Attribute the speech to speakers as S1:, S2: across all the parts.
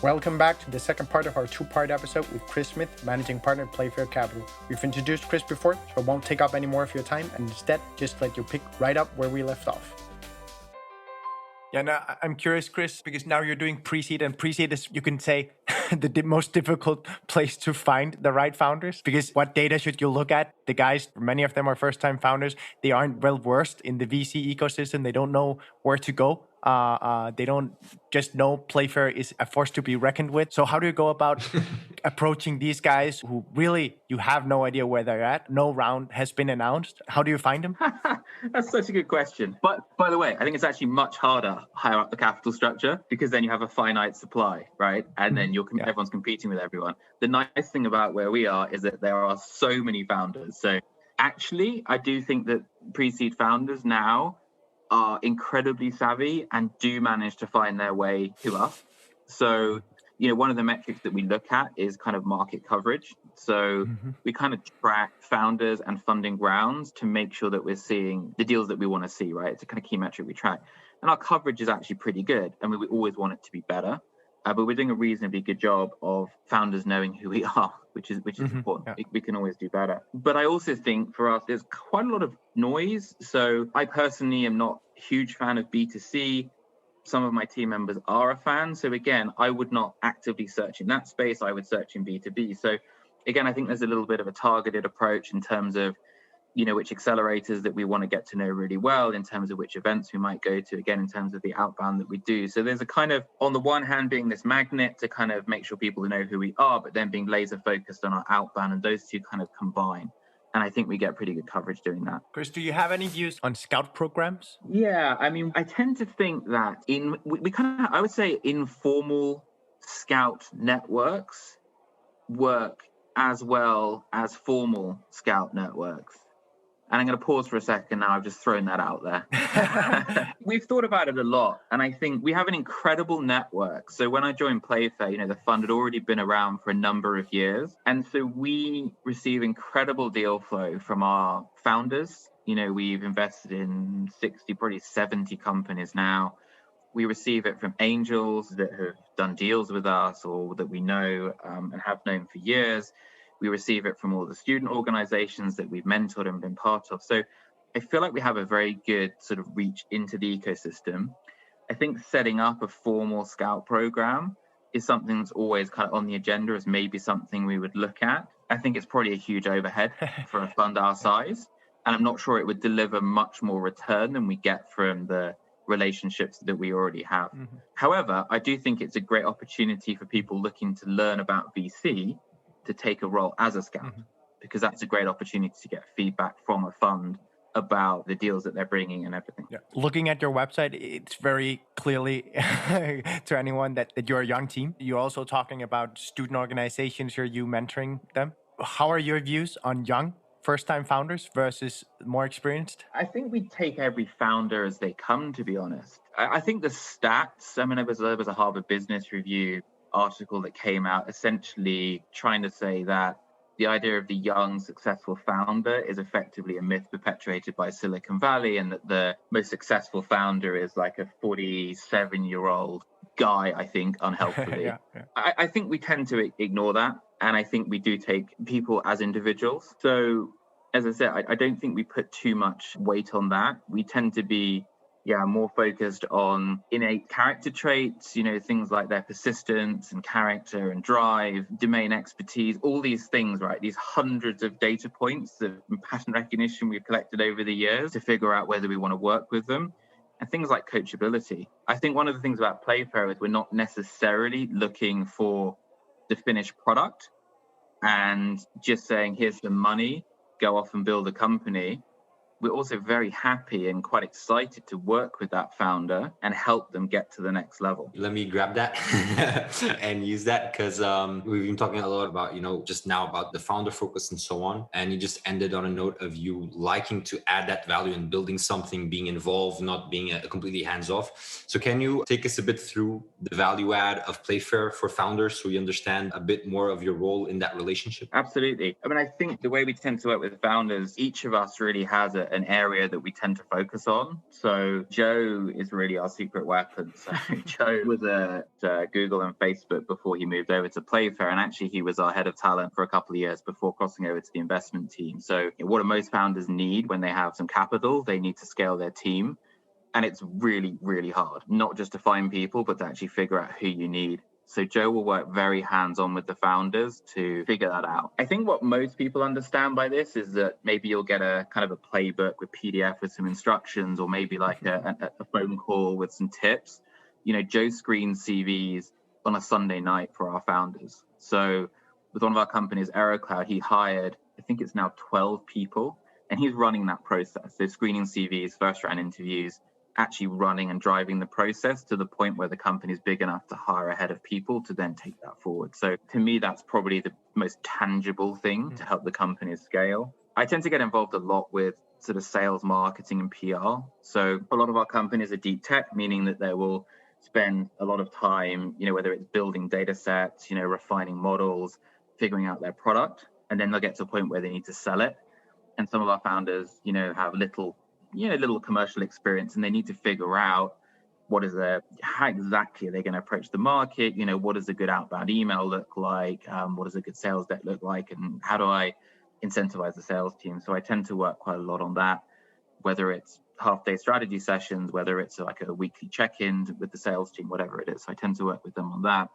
S1: Welcome back to the second part of our two-part episode with Chris Smith, Managing Partner at Playfair Capital. We've introduced Chris before, so I won't take up any more of your time, and instead just let you pick right up where we left off. Yeah, now I'm curious, Chris, because now you're doing pre-seed, and pre-seed is, you can say, the most difficult place to find the right founders, because what data should you look at? The guys, many of them are first-time founders. They aren't well-versed in the VC ecosystem. They don't know where to go. They don't just know Playfair is a force to be reckoned with. So how do you go about approaching these guys who really, you have no idea where they're at? No round has been announced. How do you find them?
S2: That's such a good question. But by the way, I think it's actually much harder higher up the capital structure, because then you have a finite supply, right? And then everyone's competing with everyone. The nice thing about where we are is that there are so many founders. So actually, I do think that pre-seed founders now are incredibly savvy and do manage to find their way to us. So, one of the metrics that we look at is kind of market coverage. So we kind of track founders and funding rounds to make sure that we're seeing the deals that we want to see, right? It's a kind of key metric we track. And our coverage is actually pretty good. I mean, we always want it to be better. But we're doing a reasonably good job of founders knowing who we are, which is important. Yeah. We can always do better. But I also think for us, there's quite a lot of noise. So I personally am not a huge fan of B2C. Some of my team members are a fan. So again, I would not actively search in that space. I would search in B2B. So again, I think there's a little bit of a targeted approach in terms of which accelerators that we want to get to know really well, in terms of which events we might go to, again, in terms of the outbound that we do. So there's a kind of, on the one hand, being this magnet to kind of make sure people know who we are, but then being laser focused on our outbound, and those two kind of combine. And I think we get pretty good coverage doing that.
S1: Chris, do you have any views on scout programs?
S2: Yeah, I mean, I tend to think that I would say informal scout networks work as well as formal scout networks. And I'm going to pause for a second now. I've just thrown that out there. We've thought about it a lot. And I think we have an incredible network. So when I joined Playfair, the fund had already been around for a number of years. And so we receive incredible deal flow from our founders. We've invested in 60, probably 70 companies now. We receive it from angels that have done deals with us or that we know and have known for years. We receive it from all the student organizations that we've mentored and been part of. So I feel like we have a very good sort of reach into the ecosystem. I think setting up a formal scout program is something that's always kind of on the agenda as maybe something we would look at. I think it's probably a huge overhead for a fund our size. And I'm not sure it would deliver much more return than we get from the relationships that we already have. However, I do think it's a great opportunity for people looking to learn about VC to take a role as a scout, because that's a great opportunity to get feedback from a fund about the deals that they're bringing and everything.
S1: Yeah. Looking at your website, it's very clearly to anyone that you're a young team. You're also talking about student organizations, you mentoring them. How are your views on young first-time founders versus more experienced?
S2: I think we take every founder as they come, to be honest. I think the stats, there was a Harvard Business Review article that came out essentially trying to say that the idea of the young successful founder is effectively a myth perpetuated by Silicon Valley, and that the most successful founder is like a 47-year-old guy, I think, unhelpfully. Yeah. I think we tend to ignore that, and I think we do take people as individuals. So as I said, I don't think we put too much weight on that. We tend to be more focused on innate character traits, things like their persistence and character and drive, domain expertise, all these things, right? These hundreds of data points of pattern recognition we've collected over the years to figure out whether we want to work with them. And things like coachability. I think one of the things about Playfair is we're not necessarily looking for the finished product and just saying, here's the money, go off and build a company. We're also very happy and quite excited to work with that founder and help them get to the next level.
S3: Let me grab that and use that, because we've been talking a lot about, just now about the founder focus and so on. And you just ended on a note of you liking to add that value in building something, being involved, not being completely hands-off. So can you take us a bit through the value add of Playfair for founders so we understand a bit more of your role in that relationship?
S2: Absolutely. I think the way we tend to work with founders, each of us really has a an area that we tend to focus on. So Joe is really our secret weapon. So Joe was at Google and Facebook before he moved over to Playfair, and actually he was our head of talent for a couple of years before crossing over to the investment team. So what do most founders need when they have some capital? They need to scale their team. And it's really, really hard, not just to find people, but to actually figure out who you need. So Joe will work very hands-on with the founders to figure that out. I think what most people understand by this is that maybe you'll get a kind of a playbook with PDF with some instructions, or maybe like a phone call with some tips. You know, Joe screens CVs on a Sunday night for our founders. So with one of our companies, AeroCloud, he hired, I think it's now 12 people, and he's running that process. So screening CVs, first round interviews, actually running and driving the process to the point where the company is big enough to hire a head of people to then take that forward. So to me, that's probably the most tangible thing to help the company scale. I tend to get involved a lot with sort of sales, marketing, and PR. So a lot of our companies are deep tech, meaning that they will spend a lot of time, you know, whether it's building data sets, you know, refining models, figuring out their product, and then they'll get to a point where they need to sell it. And some of our founders, you know, have little commercial experience, and they need to figure out how exactly are they going to approach the market? You know, what does a good outbound email look like? What does a good sales deck look like? And how do I incentivize the sales team? So I tend to work quite a lot on that, whether it's half-day strategy sessions, whether it's like a weekly check-in with the sales team, whatever it is. So I tend to work with them on that.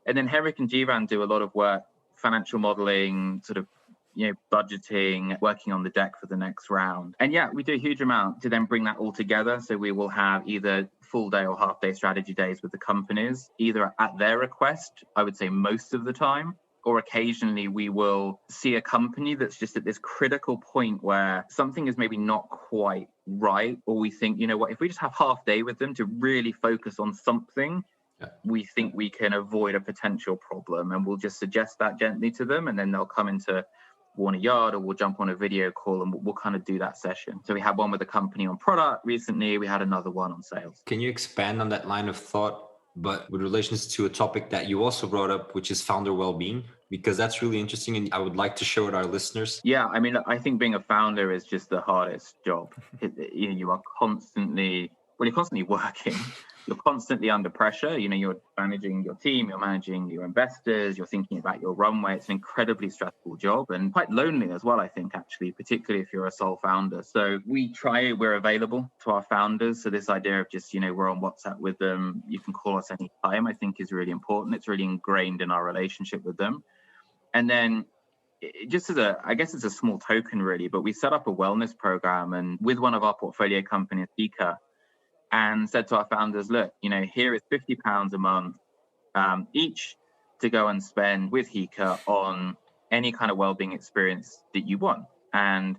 S2: And then Henrik and Jivan do a lot of work, financial modeling, sort of, you know, budgeting, working on the deck for the next round. And yeah, we do a huge amount to then bring that all together. So we will have either full day or half day strategy days with the companies, either at their request, I would say most of the time, or occasionally we will see a company that's just at this critical point where something is maybe not quite right. Or we think, you know what, if we just have half day with them to really focus on something, we think we can avoid a potential problem, and we'll just suggest that gently to them, and then they'll come into Warner Yard, or we'll jump on a video call and we'll kind of do that session. So we had one with a company on product recently. We had another one on sales.
S3: Can you expand on that line of thought, but with relations to a topic that you also brought up, which is founder well-being? Because that's really interesting, and I would like to share with our listeners.
S2: Yeah, I mean, I think being a founder is just the hardest job. You are constantly working. You're constantly under pressure. You know, you're managing your team, you're managing your investors, you're thinking about your runway. It's an incredibly stressful job, and quite lonely as well, I think, actually, particularly if you're a sole founder. So we're available to our founders. So this idea of just, you know, we're on WhatsApp with them, you can call us anytime, I think is really important. It's really ingrained in our relationship with them. And then just I guess it's a small token really, but we set up a wellness program and with one of our portfolio companies, Hika, and said to our founders, look, you know, here is £50 a month each to go and spend with Hika on any kind of wellbeing experience that you want. And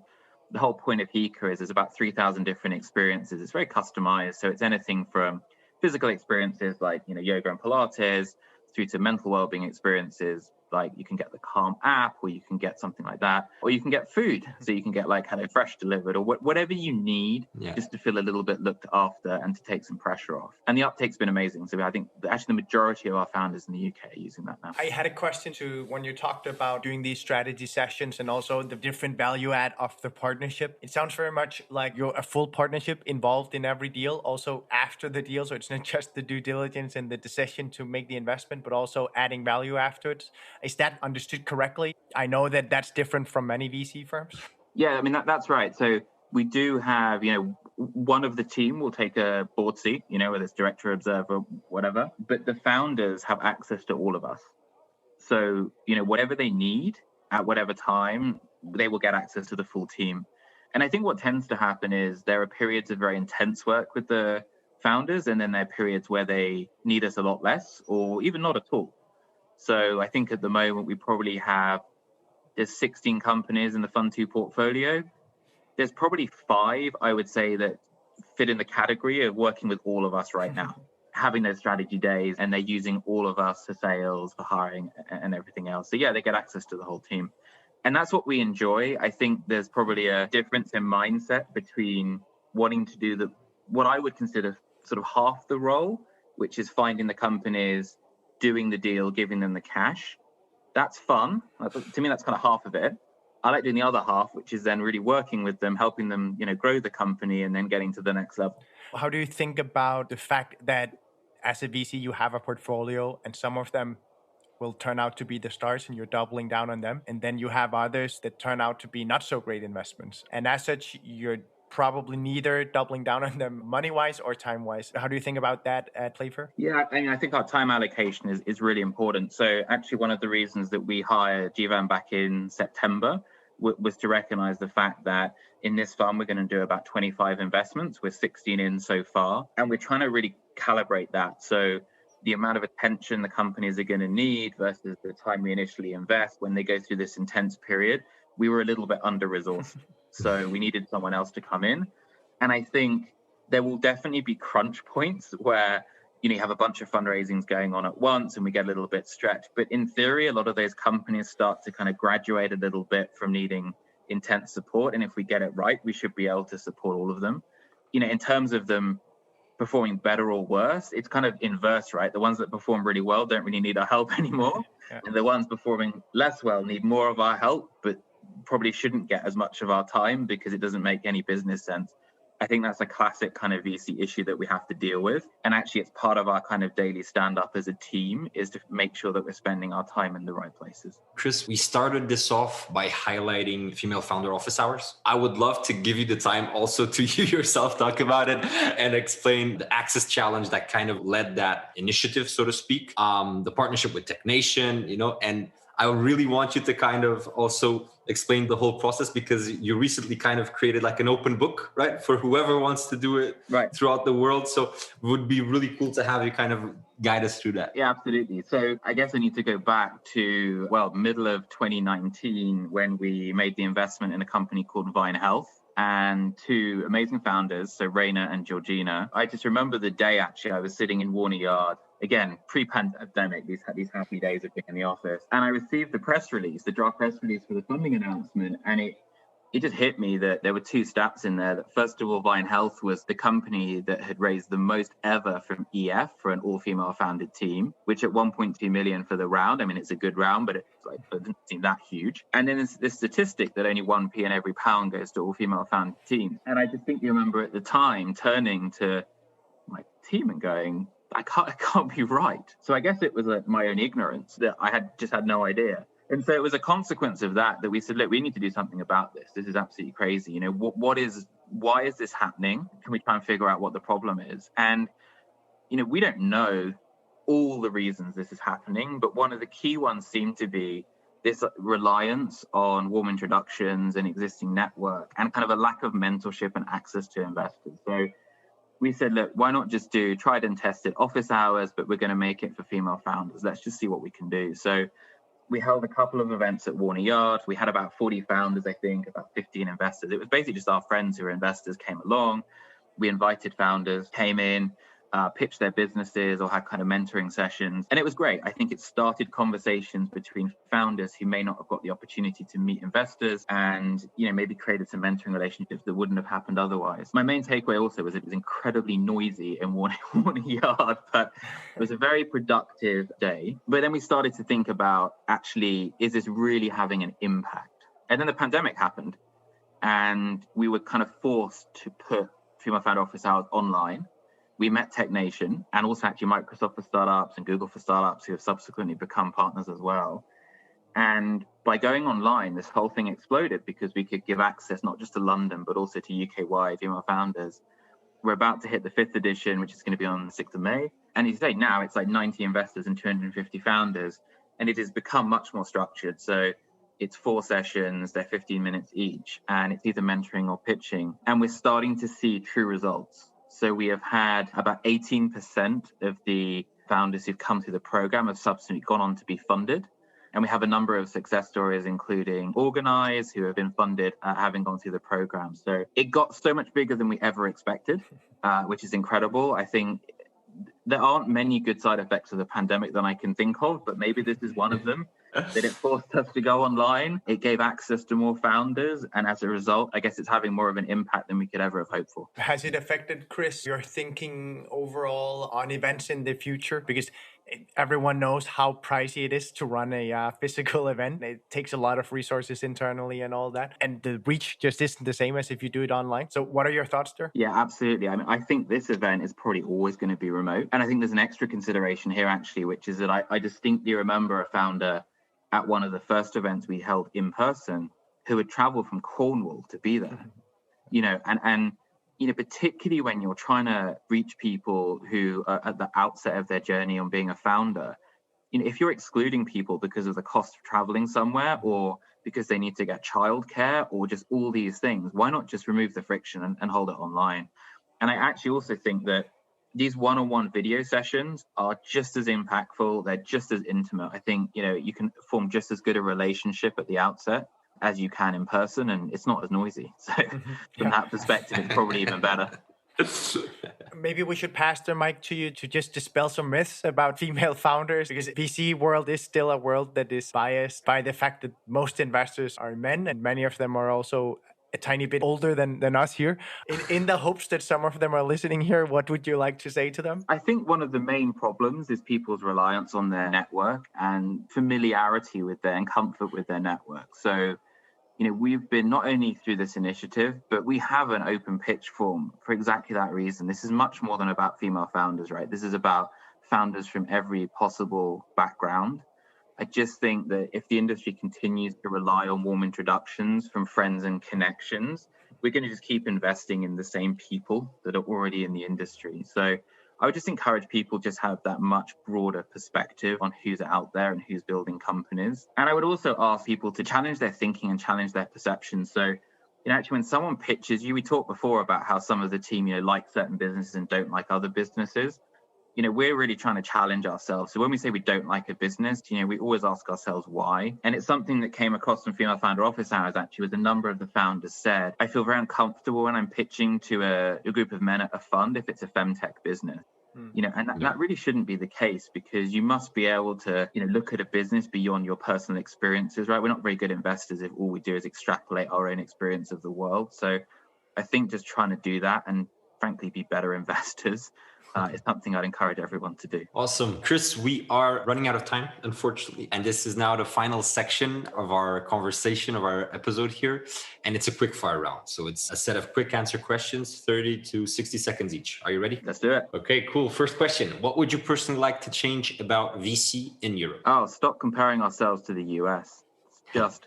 S2: the whole point of Hika is there's about 3,000 different experiences. It's very customized. So it's anything from physical experiences like, you know, yoga and Pilates, through to mental wellbeing experiences. Like you can get the Calm app, or you can get something like that, or you can get food. So you can get like HelloFresh delivered, or whatever you need, just to feel a little bit looked after and to take some pressure off. And the uptake's been amazing. So I think actually the majority of our founders in the UK are using that now.
S1: I had a question to when you talked about doing these strategy sessions and also the different value add of the partnership. It sounds very much like you're a full partnership involved in every deal, also after the deal. So it's not just the due diligence and the decision to make the investment, but also adding value afterwards. Is that understood correctly? I know that that's different from many VC firms.
S2: Yeah, I mean, that's right. So we do have, you know, one of the team will take a board seat, you know, whether it's director, observer, whatever, but the founders have access to all of us. So, you know, whatever they need at whatever time, they will get access to the full team. And I think what tends to happen is there are periods of very intense work with the founders, and then there are periods where they need us a lot less or even not at all. So I think at the moment we probably have, there's 16 companies in the Fund 2 portfolio. There's probably 5, I would say, that fit in the category of working with all of us right now, having those strategy days, and they're using all of us for sales, for hiring, and everything else. So yeah, they get access to the whole team. And that's what we enjoy. I think there's probably a difference in mindset between wanting to do what I would consider sort of half the role, which is finding the companies, doing the deal, giving them the cash. That's fun. To me, that's kind of half of it. I like doing the other half, which is then really working with them, helping them, grow the company and then getting to the next level.
S1: How do you think about the fact that as a VC, you have a portfolio and some of them will turn out to be the stars and you're doubling down on them. And then you have others that turn out to be not so great investments. And as such, you're probably neither doubling down on them money-wise or time-wise. How do you think about that at Playfair?
S2: Yeah, I think our time allocation is really important. So actually one of the reasons that we hired Jivan back in September was to recognize the fact that in this fund, we're going to do about 25 investments. We're 16 in so far. And we're trying to really calibrate that. So the amount of attention the companies are going to need versus the time we initially invest when they go through this intense period, we were a little bit under-resourced. So we needed someone else to come in. And I think there will definitely be crunch points where you have a bunch of fundraisings going on at once and we get a little bit stretched. But in theory, a lot of those companies start to kind of graduate a little bit from needing intense support. And if we get it right, we should be able to support all of them. In terms of them performing better or worse, it's kind of inverse, right? The ones that perform really well don't really need our help anymore. Yeah. And the ones performing less well need more of our help, but probably shouldn't get as much of our time because it doesn't make any business sense. I think that's a classic kind of VC issue that we have to deal with. And actually, it's part of our kind of daily stand-up as a team is to make sure that we're spending our time in the right places.
S3: Chris, we started this off by highlighting female founder office hours. I would love to give you the time also to you yourself talk about it and explain the access challenge that kind of led that initiative, so to speak, the partnership with Tech Nation, and I really want you to kind of also explain the whole process because you recently kind of created like an open book, right? For whoever wants to do it throughout the world. So it would be really cool to have you kind of guide us through that.
S2: Yeah, absolutely. So I guess I need to go back to, middle of 2019 when we made the investment in a company called Vine Health. And two amazing founders, so Raina and Georgina. I just remember the day, actually, I was sitting in Warner Yard, again, pre-pandemic, these happy days of being in the office. And I received the draft press release for the funding announcement. And it just hit me that there were two stats in there. That first of all, Vine Health was the company that had raised the most ever from EF for an all-female founded team, which at 1.2 million for the round. I mean, it's a good round, but it doesn't seem that huge. And then there's this statistic that only 1p in every pound goes to all-female founded teams. And I just think you remember at the time turning to my team and going, I can't be right. So I guess it was my own ignorance that I had no idea. And so it was a consequence of that we said, look, we need to do something about this. This is absolutely crazy. Why is this happening? Can we try and figure out what the problem is? And, we don't know all the reasons this is happening, but one of the key ones seemed to be this reliance on warm introductions and existing network and kind of a lack of mentorship and access to investors. So we said, look, why not just do tried and tested office hours, but we're going to make it for female founders. Let's just see what we can do. So we held a couple of events at Warner Yard. We had about 40 founders, I think, about 15 investors. It was basically just our friends who were investors came along. We invited founders, came in, pitched their businesses or had kind of mentoring sessions. And it was great. I think it started conversations between founders who may not have got the opportunity to meet investors and, maybe created some mentoring relationships that wouldn't have happened otherwise. My main takeaway also was it was incredibly noisy in Warner Yard, but it was a very productive day. But then we started to think about, actually, is this really having an impact? And then the pandemic happened and we were kind of forced to put female founder office hours online. We met Tech Nation and also actually Microsoft for startups and Google for startups who have subsequently become partners as well. And by going online, this whole thing exploded because we could give access not just to London, but also to UK-wide female founders. We're about to hit the 5th edition, which is going to be on the 6th of May. And you say now it's like 90 investors and 250 founders. And it has become much more structured. So it's 4 sessions, they're 15 minutes each, and it's either mentoring or pitching. And we're starting to see true results. So we have had about 18% of the founders who've come through the program have subsequently gone on to be funded. And we have a number of success stories, including Organize, who have been funded having gone through the program. So it got so much bigger than we ever expected, which is incredible. I think there aren't many good side effects of the pandemic that I can think of, but maybe this is one of them. That it forced us to go online. It gave access to more founders. And as a result, I guess it's having more of an impact than we could ever have hoped for.
S1: Has it affected, Chris, your thinking overall on events in the future? Because Everyone knows how pricey it is to run a physical event. It takes a lot of resources internally and all that. And the reach just isn't the same as if you do it online. So what are your thoughts there?
S2: Yeah, absolutely. I mean, I think this event is probably always going to be remote. And I think there's an extra consideration here, actually, which is that I distinctly remember a founder at one of the first events we held in person who had traveled from Cornwall to be there. And particularly when you're trying to reach people who are at the outset of their journey on being a founder, if you're excluding people because of the cost of traveling somewhere or because they need to get childcare or just all these things, why not just remove the friction and hold it online? And I actually also think that these one-on-one video sessions are just as impactful. They're just as intimate. I think, you can form just as good a relationship at the outset as you can in person, and it's not as noisy. So from that perspective, it's probably even better.
S1: Maybe we should pass the mic to you to just dispel some myths about female founders, because VC world is still a world that is biased by the fact that most investors are men, and many of them are also a tiny bit older than us here. In the hopes that some of them are listening here, what would you like to say to them?
S2: I think one of the main problems is people's reliance on their network and familiarity with and comfort with their network. So we've been not only through this initiative, but we have an open pitch form for exactly that reason. This is much more than about female founders, right? This is about founders from every possible background. I just think that if the industry continues to rely on warm introductions from friends and connections, we're going to just keep investing in the same people that are already in the industry. So I would just encourage people just have that much broader perspective on who's out there and who's building companies. And I would also ask people to challenge their thinking and challenge their perceptions. So, actually, when someone pitches you, we talked before about how some of the team, like certain businesses and don't like other businesses. We're really trying to challenge ourselves. So when we say we don't like a business, we always ask ourselves why. And it's something that came across from Female Founder Office Hours, actually, with a number of the founders said, I feel very uncomfortable when I'm pitching to a group of men at a fund if it's a femtech business. That really shouldn't be the case, because you must be able to, look at a business beyond your personal experiences, right? We're not very good investors if all we do is extrapolate our own experience of the world. So I think just trying to do that and frankly be better investors is something I'd encourage everyone to do.
S3: Awesome. Chris, we are running out of time, unfortunately. And this is now the final section of our conversation, of our episode here. And it's a quick fire round. So it's a set of quick answer questions, 30 to 60 seconds each. Are you ready?
S2: Let's do it.
S3: Okay, cool. First question. What would you personally like to change about VC in Europe?
S2: Oh, stop comparing ourselves to the US. It's just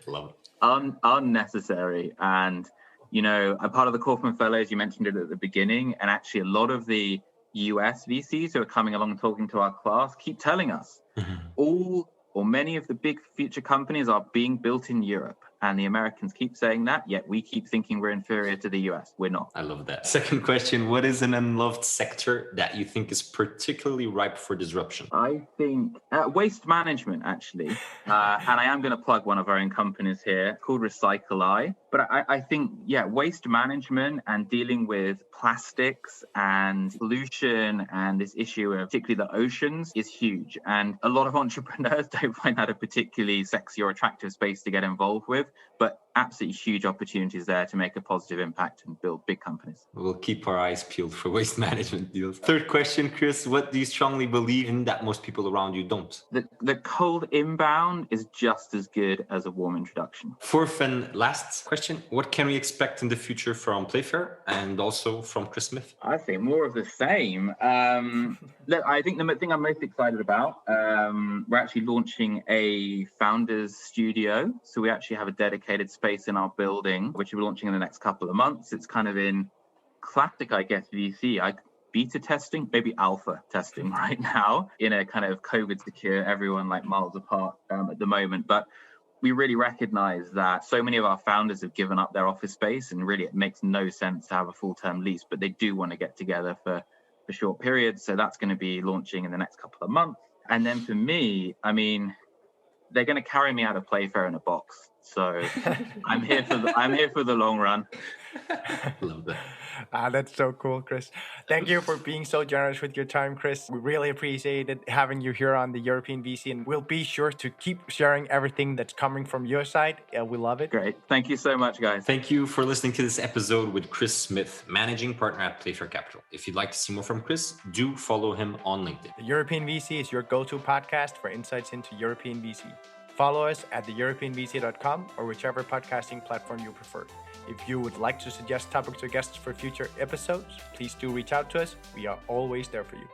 S2: unnecessary. And, I'm part of the Kaufman Fellows. You mentioned it at the beginning. And actually, a lot of the US VCs who are coming along and talking to our class keep telling us all or many of the big future companies are being built in Europe. And the Americans keep saying that, yet we keep thinking we're inferior to the US. We're not.
S3: I love that. Second question, what is an unloved sector that you think is particularly ripe for disruption?
S2: I think waste management, actually. And I am going to plug one of our own companies here called Recycle. But I think, waste management and dealing with plastics and pollution and this issue of particularly the oceans is huge. And a lot of entrepreneurs don't find that a particularly sexy or attractive space to get involved with. But absolutely huge opportunities there to make a positive impact and build big companies.
S3: We'll keep our eyes peeled for waste management deals. Third question, Chris, what do you strongly believe in that most people around you don't?
S2: The cold inbound is just as good as a warm introduction.
S3: Fourth and last question, what can we expect in the future from Playfair and also from Chris Smith?
S2: I think more of the same. Look, I think the thing I'm most excited about, we're actually launching a founders studio. So we actually have a dedicated space in our building, which we're launching in the next couple of months. It's kind of in classic, I guess, VC, beta testing, maybe alpha testing right now in a kind of COVID secure, everyone like miles apart at the moment. But we really recognize that so many of our founders have given up their office space, and really it makes no sense to have a full-term lease, but they do want to get together for short periods. So that's going to be launching in the next couple of months. And then for me, they're going to carry me out of Playfair in a box. So I'm here for the long run.
S3: Love that.
S1: That's so cool, Chris. Thank you for being so generous with your time, Chris. We really appreciated having you here on the European VC, and we'll be sure to keep sharing everything that's coming from your side. We love it.
S2: Great. Thank you so much, guys.
S3: Thank you for listening to this episode with Chris Smith, managing partner at Playfair Capital. If you'd like to see more from Chris, do follow him on LinkedIn.
S1: The European VC is your go-to podcast for insights into European VC. Follow us at theeuropeanvc.com or whichever podcasting platform you prefer. If you would like to suggest topics or guests for future episodes, please do reach out to us. We are always there for you.